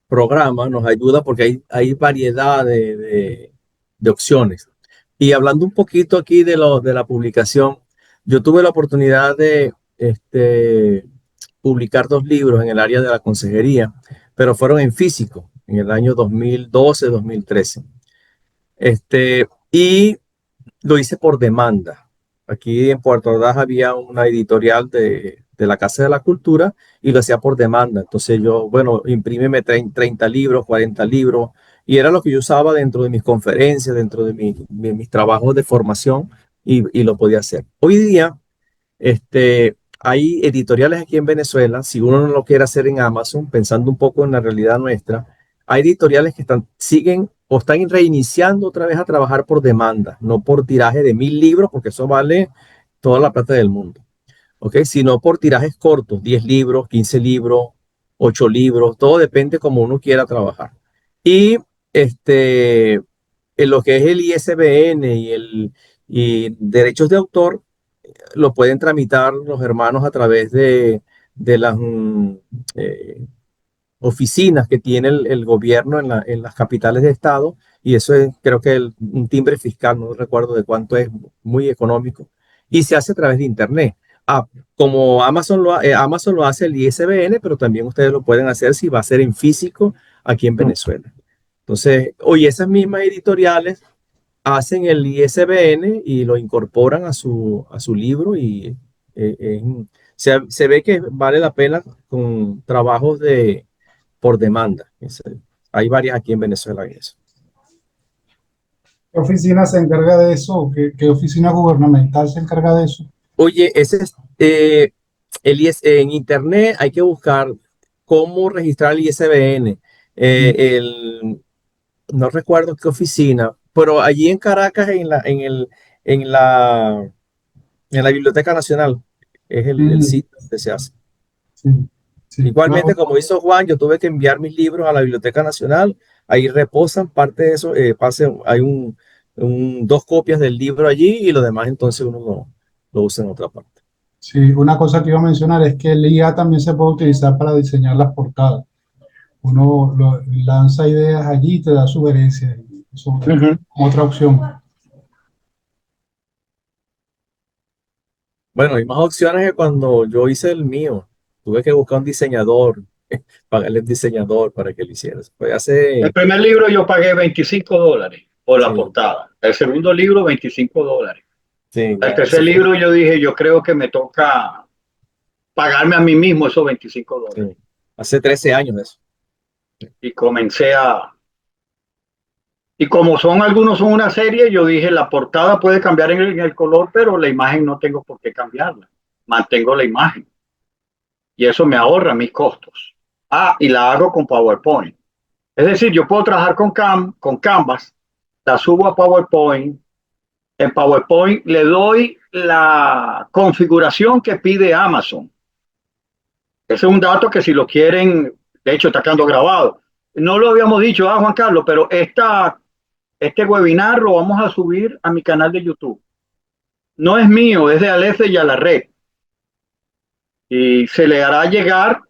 programa, nos ayuda porque hay variedad de opciones. Y hablando un poquito aquí de la publicación, yo tuve la oportunidad de publicar 2 libros en el área de la consejería, pero fueron en físico, en el año 2012-2013. Y lo hice por demanda. Aquí en Puerto Ordaz había una editorial de la Casa de la Cultura y lo hacía por demanda. Entonces yo, bueno, imprímeme 30 libros, 40 libros, y era lo que yo usaba dentro de mis conferencias, dentro de mis trabajos de formación y lo podía hacer. Hoy día, hay editoriales aquí en Venezuela, si uno no lo quiere hacer en Amazon, pensando un poco en la realidad nuestra, hay editoriales que siguen o están reiniciando otra vez a trabajar por demanda, no por tiraje de 1000 libros, porque eso vale toda la plata del mundo, ¿ok? Sino por tirajes cortos, 10 libros, 15 libros, 8 libros, todo depende como uno quiera trabajar. Y en lo que es el ISBN y derechos de autor, lo pueden tramitar los hermanos a través de las eh, oficinas que tiene el gobierno en las capitales de estado, y eso es, creo que un timbre fiscal, no recuerdo de cuánto es, muy económico, y se hace a través de internet. Ah, como Amazon lo hace el ISBN, pero también ustedes lo pueden hacer si va a ser en físico aquí en Venezuela. Entonces, hoy esas mismas editoriales hacen el ISBN y lo incorporan a su libro y se ve que vale la pena con trabajos por demanda. Hay varias aquí en Venezuela en eso. ¿Qué oficina se encarga de eso? ¿Qué oficina gubernamental se encarga de eso? Oye, en internet hay que buscar cómo registrar el ISBN. No recuerdo qué oficina, pero allí en Caracas, en la, en la Biblioteca Nacional, es el Mm, sitio donde se hace. sí, sí. Igualmente, como hizo Juan, yo tuve que enviar mis libros a la Biblioteca Nacional. Ahí reposan parte de eso. Hay dos copias del libro allí y lo demás entonces uno lo usa en otra parte. Sí, una cosa que iba a mencionar es que el IA también se puede utilizar para diseñar las portadas. Lanza ideas allí y te da sugerencias. Eso es Ujú. otra opción. Bueno, hay más opciones que cuando yo hice el mío. Tuve que buscar un diseñador, pagarle un diseñador para que lo hiciera. Fue El hace, primer libro yo pagué $25 por la sí, portada. El segundo libro, $25. sí, El ya, tercer eso fue, libro yo dije, yo creo que me toca pagarme a mí mismo esos $25. sí, hace 13 años eso. Y comencé a... Y como son algunos son una serie, yo dije, la portada puede cambiar en el color, pero la imagen no tengo por qué cambiarla. Mantengo la imagen. Y eso me ahorra mis costos. Ah, y la hago con PowerPoint. Es decir, yo puedo trabajar con Canvas, la subo a PowerPoint. En PowerPoint le doy la configuración que pide Amazon. Ese es un dato que si lo quieren, de hecho está quedando grabado. No lo habíamos dicho, Juan Carlos, pero este webinar lo vamos a subir a mi canal de YouTube. No es mío, es de Alefe y a la red. Y se le hará llegar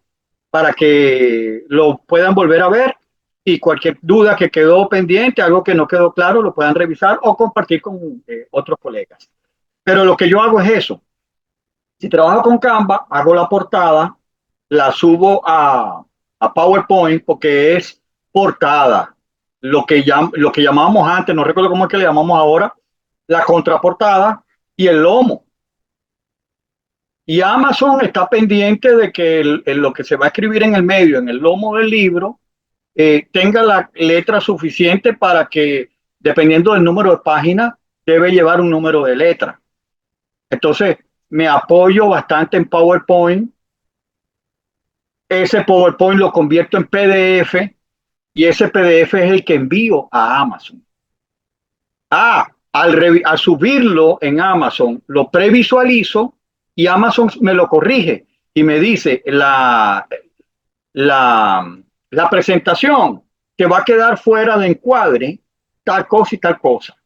para que lo puedan volver a ver y cualquier duda que quedó pendiente, algo que no quedó claro, lo puedan revisar o compartir con otros colegas. Pero lo que yo hago es eso. Si trabajo con Canva, hago la portada, la subo a PowerPoint porque es portada. Lo que llamábamos antes, no recuerdo cómo es que le llamamos ahora, la contraportada y el lomo. Y Amazon está pendiente de que lo que se va a escribir en el medio, en el lomo del libro, tenga la letra suficiente para que, dependiendo del número de páginas, debe llevar un número de letra. Entonces, me apoyo bastante en PowerPoint. Ese PowerPoint lo convierto en PDF y ese PDF es el que envío a Amazon. Al subirlo en Amazon, lo previsualizo y Amazon me lo corrige y me dice la presentación que va a quedar fuera de encuadre, tal cosa y tal cosa.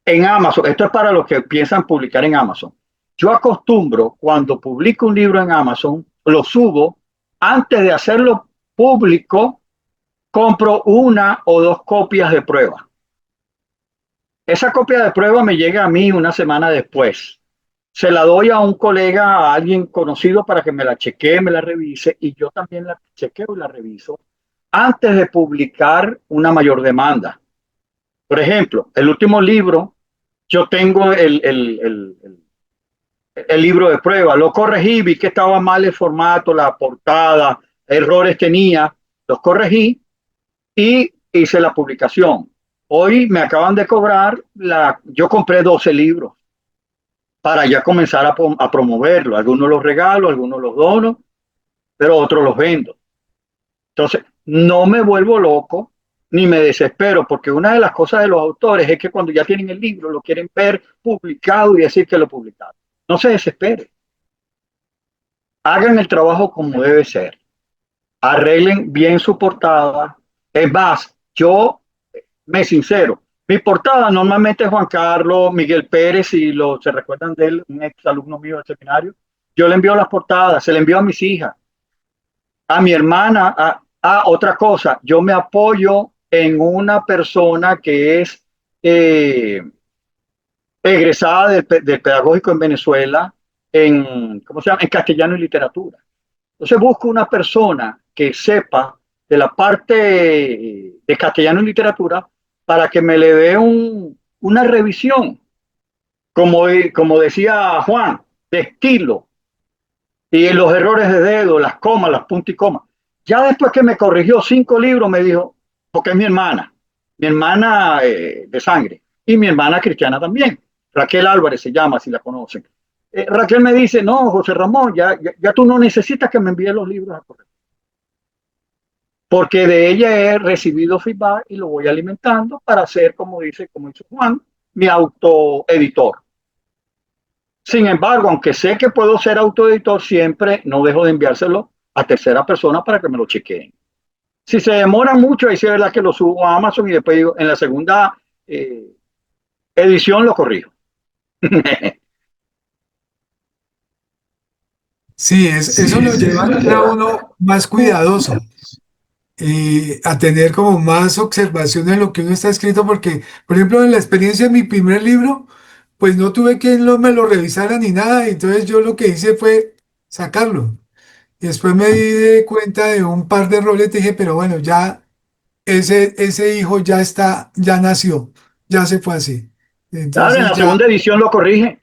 En Amazon, esto es para los que piensan publicar en Amazon. Yo acostumbro, cuando publico un libro en Amazon, lo subo, antes de hacerlo público, compro una o dos copias de prueba. Esa copia de prueba me llega a mí una semana después. Se la doy a un colega, a alguien conocido para que me la chequee, me la revise y yo también la chequeo y la reviso antes de publicar una mayor demanda. Por ejemplo, el último libro, yo tengo el libro de prueba, lo corregí, vi que estaba mal el formato, la portada, errores tenía, los corregí y hice la publicación. Hoy me acaban de cobrar, yo compré 12 libros para ya comenzar a promoverlo. Algunos los regalo, algunos los dono, pero otros los vendo. Entonces, no me vuelvo loco ni me desespero, porque una de las cosas de los autores es que cuando ya tienen el libro lo quieren ver publicado y decir que lo publicaron. No se desespere. Hagan el trabajo como debe ser. Arreglen bien su portada. Es más, yo me sincero, mi portada normalmente es Juan Carlos, Miguel Pérez, si se recuerdan de él, un ex alumno mío del seminario. Yo le envío las portadas, se le envío a mis hijas, a mi hermana, otra cosa, yo me apoyo en una persona que es eh, egresada del Pedagógico en Venezuela, ¿cómo se llama? En castellano y literatura. Entonces busco una persona que sepa de la parte de castellano y literatura para que me le dé una revisión, como decía Juan, de estilo y los errores de dedo, las comas, las puntas y comas. Ya después que me corrigió 5 libros, me dijo, porque es mi hermana de sangre, y mi hermana cristiana también, Raquel Álvarez se llama, si la conocen. Raquel me dice, no, José Ramón, ya tú no necesitas que me envíes los libros a correo. Porque de ella he recibido feedback y lo voy alimentando para hacer, como dice Juan, mi autoeditor. Sin embargo, aunque sé que puedo ser autoeditor, siempre no dejo de enviárselo a tercera persona para que me lo chequeen. Si se demora mucho, ahí sí es verdad que lo subo a Amazon y después digo, en la segunda edición lo corrijo. Sí, eso lo lleva a uno más cuidadoso y a tener como más observación en lo que uno está escrito, porque, por ejemplo, en la experiencia de mi primer libro, pues no tuve quien me lo revisara ni nada, y entonces yo lo que hice fue sacarlo. Y después me di cuenta de un par de errores, dije, pero bueno, ya ese hijo ya está, ya nació, ya se fue así. Claro, en Entonces la ya. segunda edición lo corrige.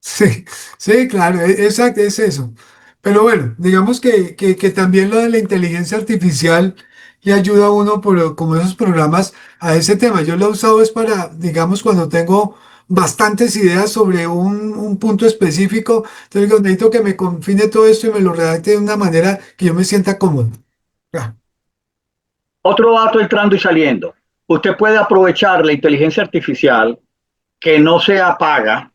Sí, sí, claro, exacto, es eso. Pero bueno, digamos que también lo de la inteligencia artificial le ayuda a uno por como esos programas a ese tema. Yo lo he usado es para, digamos, cuando tengo bastantes ideas sobre un punto específico, entonces digo, necesito que me confine todo esto y me lo redacte de una manera que yo me sienta cómodo. Ah, Otro dato entrando y saliendo. Usted puede aprovechar la inteligencia artificial que no sea paga.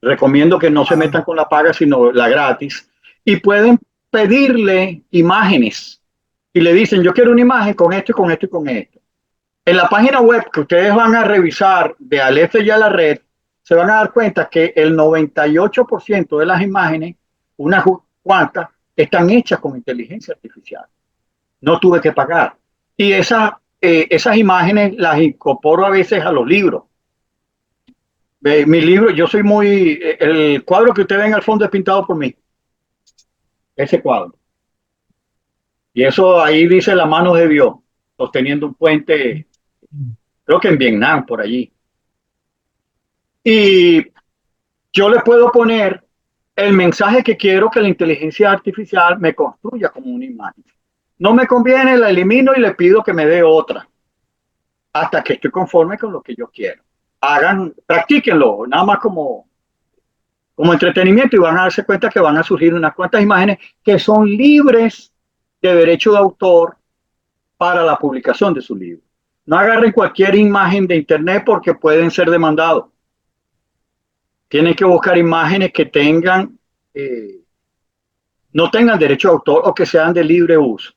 Recomiendo que no se ah, metan con la paga, sino la gratis. Y pueden pedirle imágenes. Y le dicen, yo quiero una imagen con esto y con esto y con esto. En la página web que ustedes van a revisar de Aleph y a la red, se van a dar cuenta que el 98% de las imágenes, unas cuantas, están hechas con inteligencia artificial. No tuve que pagar. Y esas imágenes las incorporo a veces a los libros. Mi libro, yo soy muy. El cuadro que usted ve en el fondo es pintado por mí. Ese cuadro. Y eso ahí dice la mano de Dios, sosteniendo un puente, creo que en Vietnam, por allí. Y yo le puedo poner el mensaje que quiero que la inteligencia artificial me construya como una imagen. No me conviene, la elimino y le pido que me dé otra, hasta que estoy conforme con lo que yo quiero. Practíquenlo, nada más como entretenimiento y van a darse cuenta que van a surgir unas cuantas imágenes que son libres de derecho de autor para la publicación de su libro. No agarren cualquier imagen de internet porque pueden ser demandados. Tienen que buscar imágenes que no tengan derecho de autor o que sean de libre uso.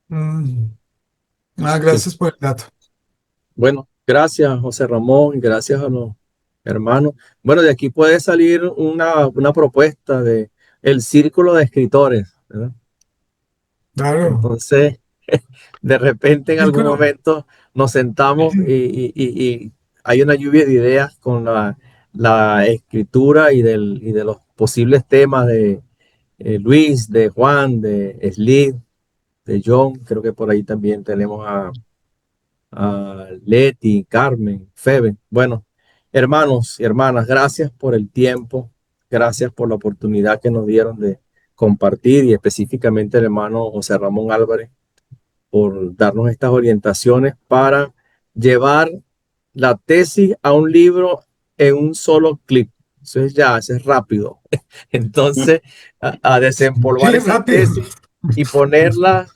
mm. Ah, Sí. gracias por el dato. Bueno, gracias, José Ramón, y gracias a los hermanos. Bueno, de aquí puede salir una propuesta de el círculo de escritores, ¿verdad? Claro. Entonces, de repente en algún Círculo. momento nos sentamos y hay una lluvia de ideas con la escritura y de los posibles temas de Luis, de Juan, de Slid, de John. Creo que por ahí también tenemos a Leti, Carmen, Febe. Bueno, hermanos y hermanas, gracias por el tiempo, gracias por la oportunidad que nos dieron de compartir y específicamente el hermano José Ramón Álvarez por darnos estas orientaciones para llevar la tesis a un libro en un solo clip. Eso es rápido. Entonces, a desempolvar Sí, esa rápido. tesis y ponerla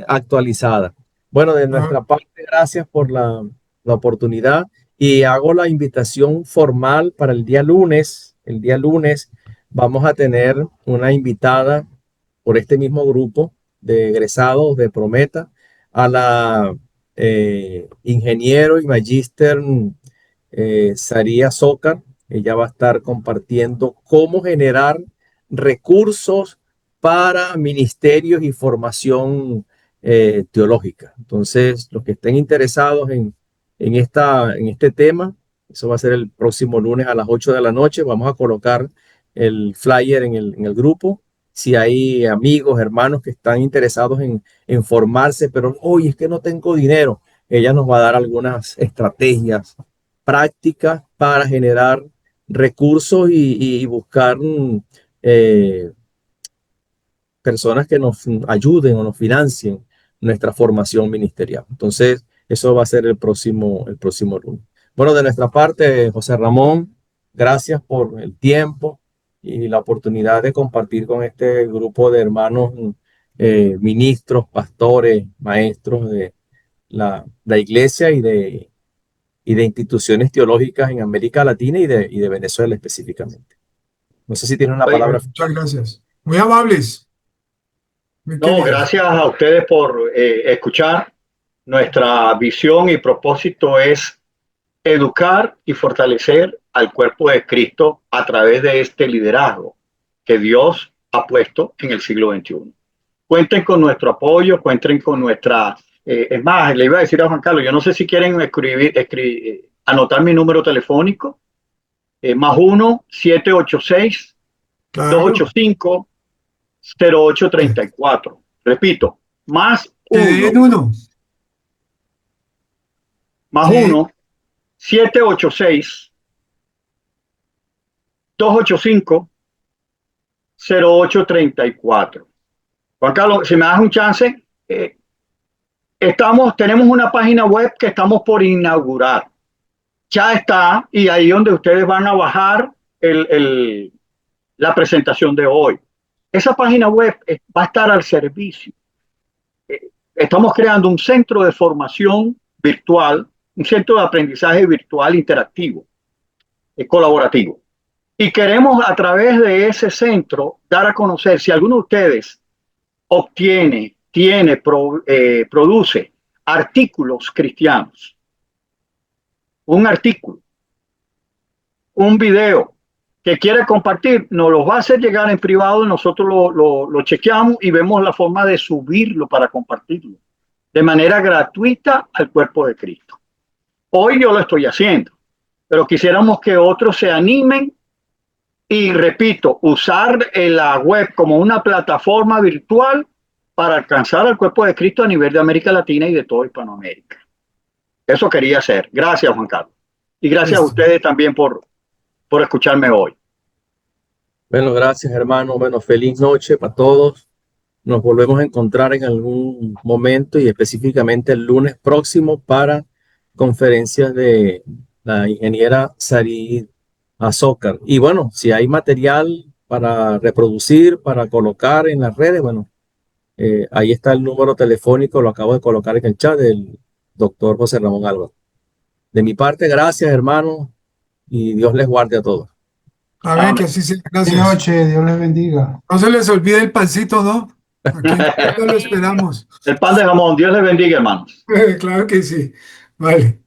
actualizada. Bueno, de Ah, nuestra parte, gracias por la oportunidad y hago la invitación formal para el día lunes. El día lunes vamos a tener una invitada por este mismo grupo de egresados de Prometa a la ingeniero y magíster Saría Zócar. Ella va a estar compartiendo cómo generar recursos para ministerios y formación teológica. Entonces, los que estén interesados en este tema, eso va a ser el próximo lunes a las 8 de la noche. Vamos a colocar el flyer en el grupo. Si hay amigos, hermanos que están interesados en formarse, pero hoy es que no tengo dinero, ella nos va a dar algunas estrategias prácticas para generar recursos y buscar eh, personas que nos ayuden o nos financien nuestra formación ministerial. Entonces, eso va a ser el próximo lunes. Bueno, de nuestra parte, José Ramón, gracias por el tiempo y la oportunidad de compartir con este grupo de hermanos ministros, pastores, maestros de la iglesia y de instituciones teológicas en América Latina y de Venezuela específicamente. No sé si tiene una Oye, palabra. Muchas gracias. Muy amables. Muy no, queridos. gracias a ustedes por escuchar. Nuestra visión y propósito es educar y fortalecer al cuerpo de Cristo a través de este liderazgo que Dios ha puesto en el siglo XXI. Cuenten con nuestro apoyo, cuenten con nuestra... es más, le iba a decir a Juan Carlos, yo no sé si quieren anotar mi número telefónico, más 1-786-285-0834. Claro. Repito, más Que den 1, uno. más Sí. 1-786-285-0834. Juan Carlos, si me das un chance, tenemos una página web que estamos por inaugurar. Ya está, y ahí donde ustedes van a bajar la presentación de hoy. Esa página web va a estar al servicio. Estamos creando un centro de formación virtual, un centro de aprendizaje virtual interactivo, colaborativo. Y queremos a través de ese centro dar a conocer, si alguno de ustedes produce artículos cristianos, un artículo, un video que quiere compartir, nos los va a hacer llegar en privado y nosotros lo chequeamos y vemos la forma de subirlo para compartirlo de manera gratuita al cuerpo de Cristo. Hoy yo lo estoy haciendo, pero quisiéramos que otros se animen y, repito, usar la web como una plataforma virtual para alcanzar al cuerpo de Cristo a nivel de América Latina y de toda Hispanoamérica. Eso quería hacer. Gracias, Juan Carlos. Y gracias a ustedes también por escucharme hoy. Bueno, gracias, hermano. Bueno, feliz noche para todos. Nos volvemos a encontrar en algún momento y específicamente el lunes próximo para conferencias de la ingeniera Sari Azócar. Y bueno, si hay material para reproducir, para colocar en las redes, bueno, ahí está el número telefónico, lo acabo de colocar en el chat del doctor José Ramón Álvaro. De mi parte, gracias, hermano, y Dios les guarde a todos. Amén, que así sea. Buenas Gracias. noches, Dios les bendiga. No se les olvide el pancito, ¿no? Aquí en Colombia lo esperamos. El pan de jamón. Dios les bendiga, hermanos. Claro que sí. Vale.